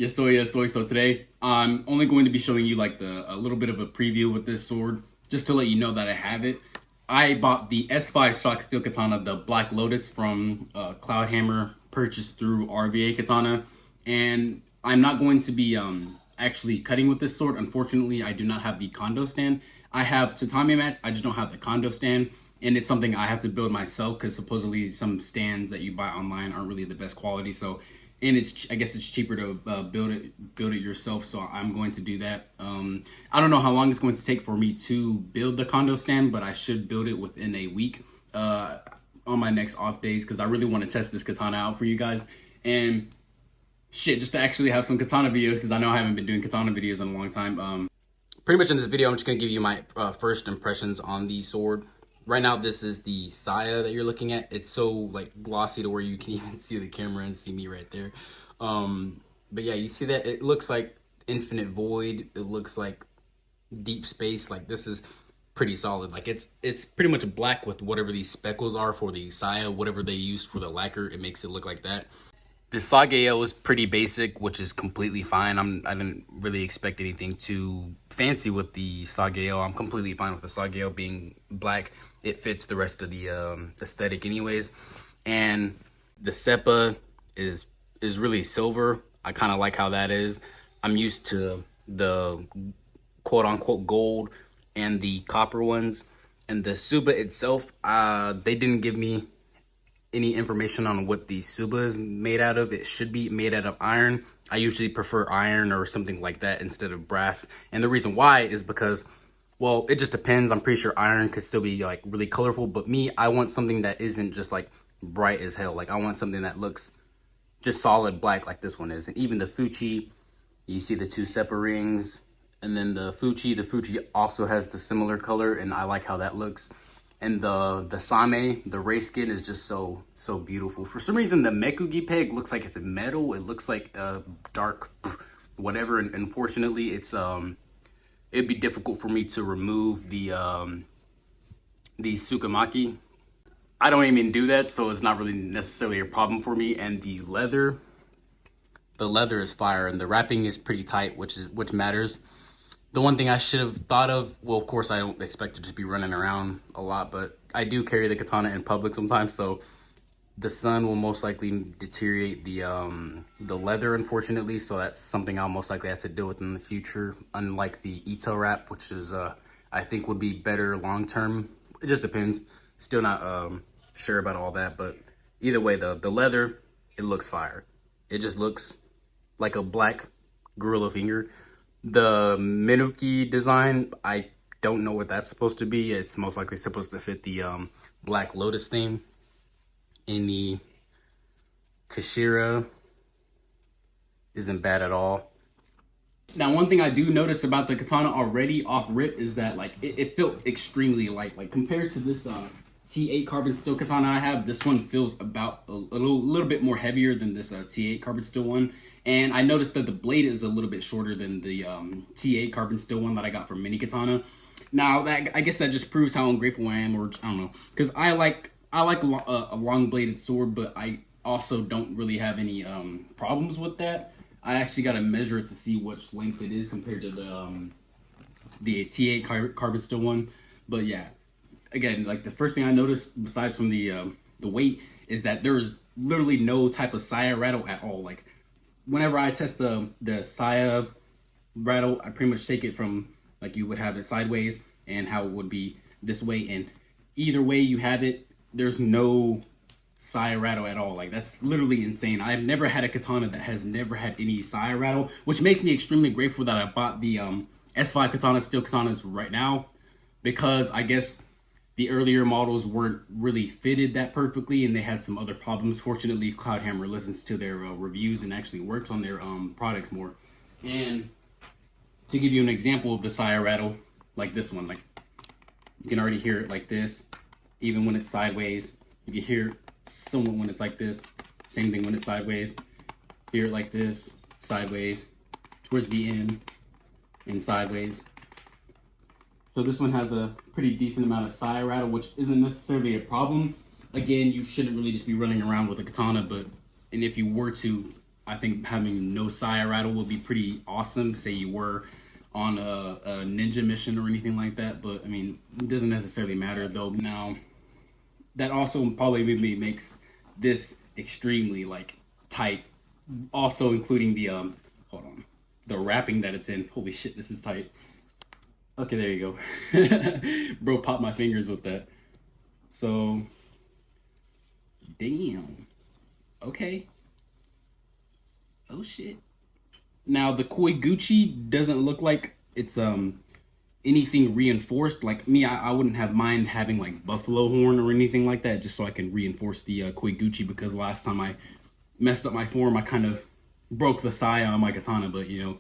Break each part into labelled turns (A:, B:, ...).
A: Yes, soy. So today I'm only going to be showing you like a little bit of a preview with this sword, just to let you know that I have it. I bought the S5 Shock Steel Katana, the Black Lotus from CloudHammer, purchased through rvakatana, and I'm not going to be actually cutting with this sword. Unfortunately, I do not have the condo stand. I have tatami mats, I just don't have the condo stand, and it's something I have to build myself because supposedly some stands that you buy online aren't really the best quality. So, and I guess it's cheaper to build it yourself. So I'm going to do that. I don't know how long it's going to take for me to build the condo stand, but I should build it within a week on my next off days because I really want to test this katana out for you guys. And shit, just to actually have some katana videos because I know I haven't been doing katana videos in a long time. Pretty much in this video, I'm just going to give you my first impressions on the sword. Right now, this is the Saya that you're looking at. It's so like glossy to where you can even see the camera and see me right there. But yeah, you see that? It looks like Infinite Void. It looks like Deep Space. Like this is pretty solid. Like it's pretty much black with whatever these speckles are for the Saya, whatever they used for the lacquer. It makes it look like that. The Sageo is pretty basic, which is completely fine. I didn't really expect anything too fancy with the Sageo. I'm completely fine with the Sageo being black. It fits the rest of the aesthetic anyways. And the Seppa is really silver. I kind of like how that is. I'm used to the quote-unquote gold and the copper ones. And the Suba itself, they didn't give me any information on what the Suba is made out of. It should be made out of iron. I usually prefer iron or something like that instead of brass. And the reason why is because, well, it just depends. I'm pretty sure iron could still be like really colorful, but me, I want something that isn't just like bright as hell. Like I want something that looks just solid black like this one is. And even the Fuchi, you see the two separate rings, and then the Fuchi also has the similar color, and I like how that looks. And the Same, the ray skin, is just so beautiful. For some reason, the Mekugi peg looks like it's metal. It looks like dark whatever. And unfortunately, it's it'd be difficult for me to remove the Tsukamaki. I don't even do that, so it's not really necessarily a problem for me. And the leather is fire, and the wrapping is pretty tight, which matters. The one thing I should have thought of, well, of course, I don't expect to just be running around a lot, but I do carry the katana in public sometimes, so the sun will most likely deteriorate the leather, unfortunately, so that's something I'll most likely have to deal with in the future, unlike the Ito wrap, which is, I think would be better long-term. It just depends. Still not sure about all that, but either way, the leather, it looks fire. It just looks like a black gorilla finger. The Minuki design, I don't know what that's supposed to be. It's most likely supposed to fit the Black Lotus theme. In the Kashira isn't bad at all. Now, one thing I do notice about the katana already off rip is that like it felt extremely light. Like compared to this T8 carbon steel katana I have, this one feels about a little bit more heavier than this T8 carbon steel one. And I noticed that the blade is a little bit shorter than the T8 carbon steel one that I got from Mini Katana. Now, I guess that just proves how ungrateful I am, or I don't know, because I like a long bladed sword, but I also don't really have any problems with that. I actually got to measure it to see which length it is compared to the T8 carbon steel one. But yeah, again, like the first thing I noticed besides from the weight is that there's literally no type of Saya rattle at all. Like whenever I test the Saya rattle, I pretty much take it from like you would have it sideways and how it would be this way, and either way you have it, there's no Saya rattle at all. Like that's literally insane. I've never had a katana that has never had any Saya rattle, which makes me extremely grateful that I bought the S5 katana steel katanas right now, because I guess the earlier models weren't really fitted that perfectly and they had some other problems. Fortunately, CloudHammer listens to their reviews and actually works on their products more. And to give you an example of the Saya rattle, like this one, like you can already hear it like this, even when it's sideways. You can hear it somewhat when it's like this. Same thing when it's sideways. Hear it like this, sideways, towards the end, and sideways. So this one has a pretty decent amount of Saya rattle, which isn't necessarily a problem. Again, you shouldn't really just be running around with a katana, and if you were to, I think having no saya rattle would be pretty awesome. Say you were on a ninja mission or anything like that, but I mean, it doesn't necessarily matter though. Now, that also probably maybe makes this extremely like tight. Also including the hold on, the wrapping that it's in. Holy shit, this is tight. Okay, there you go. Bro, popped my fingers with that. So, damn. Okay. Oh shit. Now the Koi Gucci doesn't look like it's anything reinforced. Like me, I wouldn't have mind having like buffalo horn or anything like that, just so I can reinforce the Koi Gucci, because last time I messed up my form, I kind of broke the saya on my katana, but you know,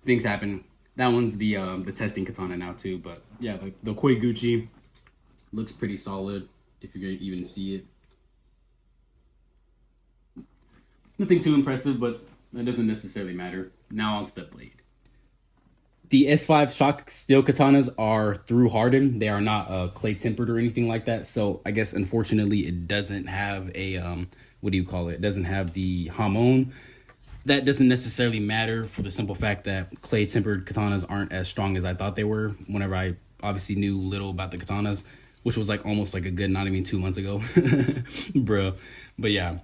A: things happen. That one's the testing katana now too, but yeah, the Koi Gucci looks pretty solid if you're gonna even see it. Nothing too impressive, but that doesn't necessarily matter. Now onto the blade. The S5 shock steel katanas are through hardened. They are not clay tempered or anything like that. So I guess unfortunately it doesn't have a what do you call it? It doesn't have the hamon. That doesn't necessarily matter for the simple fact that clay tempered katanas aren't as strong as I thought they were whenever I obviously knew little about the katanas, which was like almost like a good not even 2 months ago. Bro. But yeah.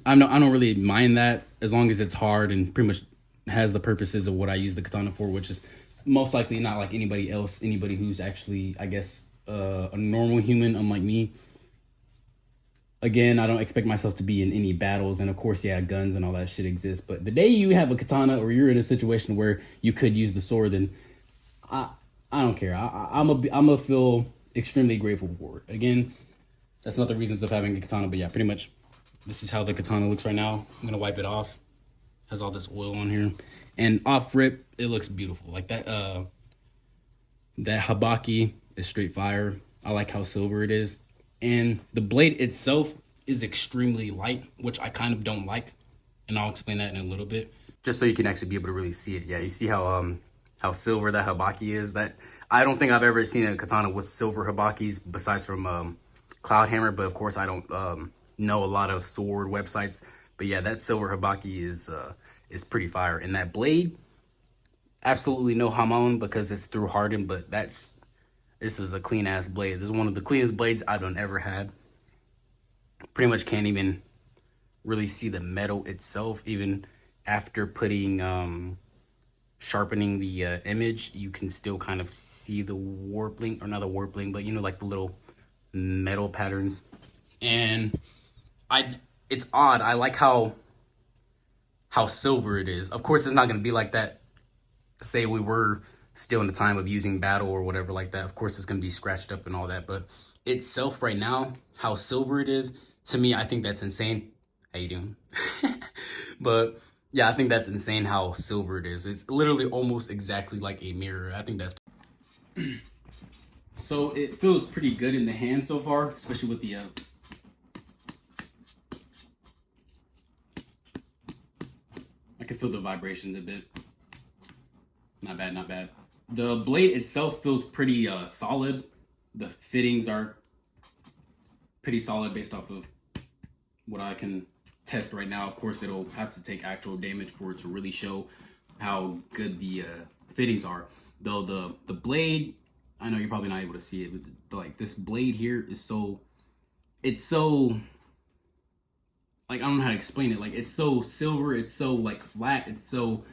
A: I don't really mind that as long as it's hard and pretty much has the purposes of what I use the katana for, which is most likely not like anybody else, anybody who's actually, I guess, a normal human, unlike me. Again, I don't expect myself to be in any battles, and of course, yeah, guns and all that shit exists. But the day you have a katana or you're in a situation where you could use the sword, then I don't care. I'm a feel extremely grateful for it. Again, that's not the reasons of having a katana, but yeah, pretty much. This is how the katana looks right now. I'm gonna wipe it off. Has all this oil on here. And off rip, it looks beautiful. Like that that habaki is straight fire. I like how silver it is. And the blade itself is extremely light, which I kind of don't like. And I'll explain that in a little bit. Just so you can actually be able to really see it. Yeah, you see how silver that habaki is? That I don't think I've ever seen a katana with silver habakis besides from CloudHammer, but of course I don't know a lot of sword websites, but yeah, that silver habaki is pretty fire. And that blade, absolutely no hamon because it's through hardened, but this is a clean ass blade. This is one of the cleanest blades I've ever had. Pretty much can't even really see the metal itself, even after putting sharpening the image. You can still kind of see the warpling, or not the warpling, but you know, like the little metal patterns. And it's odd. I like how silver it is. Of course, it's not going to be like that. Say we were still in the time of using battle or whatever like that. Of course, it's going to be scratched up and all that. But itself right now, how silver it is, to me, I think that's insane. How you doing? But yeah, I think that's insane how silver it is. It's literally almost exactly like a mirror. I think that's... So it feels pretty good in the hand so far, especially with the... I can feel the vibrations a bit. Not bad, not bad. The blade itself feels pretty solid. The fittings are pretty solid based off of what I can test right now. Of course, it'll have to take actual damage for it to really show how good the fittings are. Though the blade, I know you're probably not able to see it, but like this blade here is it's so, like, I don't know how to explain it. Like, it's so silver, it's so like flat, it's so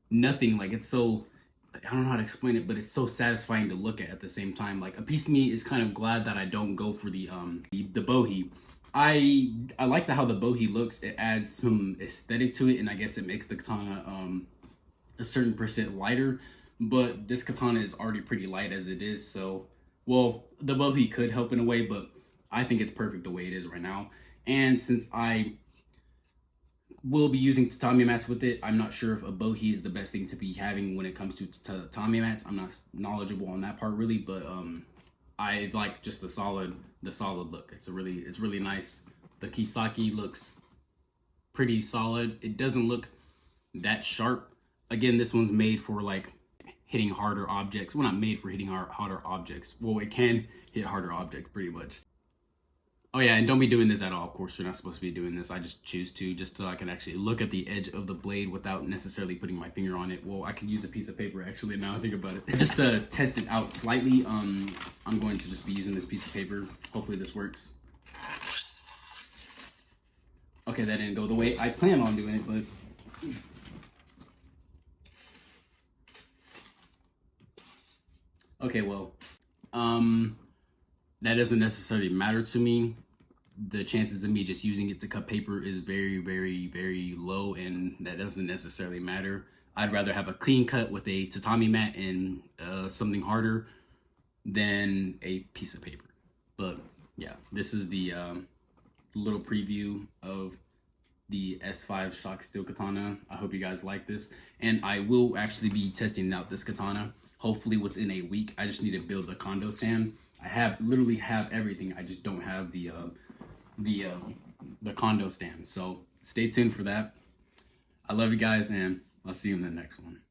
A: nothing. Like, it's so, I don't know how to explain it, but it's so satisfying to look at the same time. Like, a piece of me is kind of glad that I don't go for the bohi. I like how the bohi looks. It adds some aesthetic to it, and I guess it makes the katana a certain percent lighter. But this katana is already pretty light as it is, so, well, the bohi could help in a way, but I think it's perfect the way it is right now. And since I will be using tatami mats with it, I'm not sure if a bohi is the best thing to be having when it comes to tatami mats. I'm not knowledgeable on that part really, but I like just the solid look. It's really nice. The kisaki looks pretty solid. It doesn't look that sharp. Again, this one's made for like hitting harder objects. Well, not made for hitting harder objects. Well, it can hit harder objects pretty much. Oh yeah, and don't be doing this at all. Of course, you're not supposed to be doing this. I just choose to, just so I can actually look at the edge of the blade without necessarily putting my finger on it. Well, I could use a piece of paper actually now I think about it. Just to test it out slightly, I'm going to just be using this piece of paper. Hopefully this works. Okay, that didn't go the way I planned on doing it, but... Okay, well, that doesn't necessarily matter to me. The chances of me just using it to cut paper is very, very, very low, and that doesn't necessarily matter. I'd rather have a clean cut with a tatami mat and something harder than a piece of paper. But yeah, this is the little preview of the S5 shock steel katana. I hope you guys like this, and I will actually be testing out this katana hopefully within a week. I just need to build the condo stand. I literally have everything. I just don't have the condo stand. So stay tuned for that. I love you guys, and I'll see you in the next one.